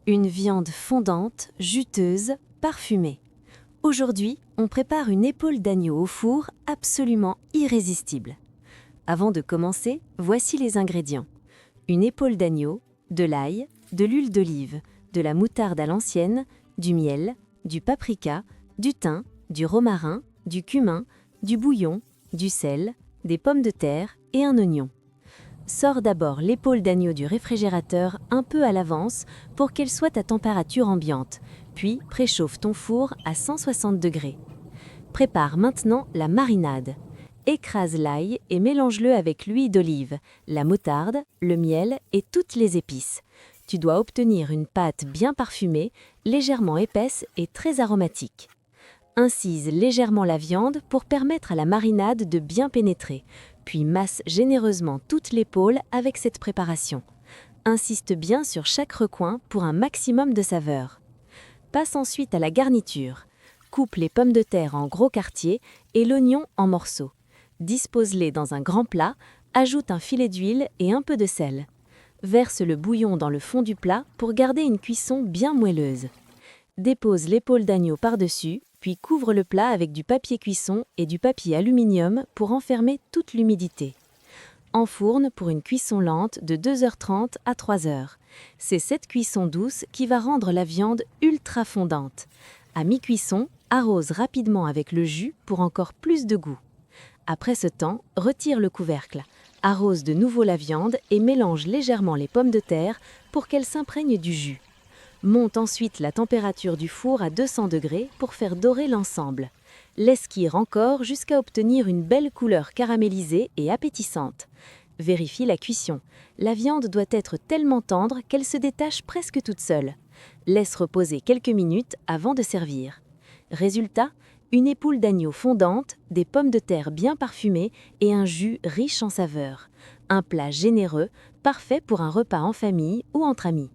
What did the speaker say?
Une viande fondante, juteuse, parfumée. Aujourd'hui, on prépare une épaule d'agneau au four absolument irrésistible. Avant de commencer, voici les ingrédients. Une épaule d'agneau, de l'ail, de l'huile d'olive, de la moutarde à l'ancienne, du miel, du paprika, du thym, du romarin, du cumin, du bouillon, du sel, des pommes de terre et un oignon. Sors d'abord l'épaule d'agneau du réfrigérateur un peu à l'avance pour qu'elle soit à température ambiante, puis préchauffe ton four à 160 degrés. Prépare maintenant la marinade. Écrase l'ail et mélange-le avec l'huile d'olive, la moutarde, le miel et toutes les épices. Tu dois obtenir une pâte bien parfumée, légèrement épaisse et très aromatique. Incise légèrement la viande pour permettre à la marinade de bien pénétrer, puis masse généreusement toute l'épaule avec cette préparation. Insiste bien sur chaque recoin pour un maximum de saveur. Passe ensuite à la garniture. Coupe les pommes de terre en gros quartiers et l'oignon en morceaux. Dispose-les dans un grand plat, ajoute un filet d'huile et un peu de sel. Verse le bouillon dans le fond du plat pour garder une cuisson bien moelleuse. Dépose l'épaule d'agneau par-dessus, puis couvre le plat avec du papier cuisson et du papier aluminium pour enfermer toute l'humidité. Enfourne pour une cuisson lente de 2h30 à 3h. C'est cette cuisson douce qui va rendre la viande ultra fondante. À mi-cuisson, arrose rapidement avec le jus pour encore plus de goût. Après ce temps, retire le couvercle. Arrose de nouveau la viande et mélange légèrement les pommes de terre pour qu'elles s'imprègnent du jus. Monte ensuite la température du four à 200 degrés pour faire dorer l'ensemble. Laisse cuire encore jusqu'à obtenir une belle couleur caramélisée et appétissante. Vérifie la cuisson. La viande doit être tellement tendre qu'elle se détache presque toute seule. Laisse reposer quelques minutes avant de servir. Résultat, une épaule d'agneau fondante, des pommes de terre bien parfumées et un jus riche en saveurs. Un plat généreux, parfait pour un repas en famille ou entre amis.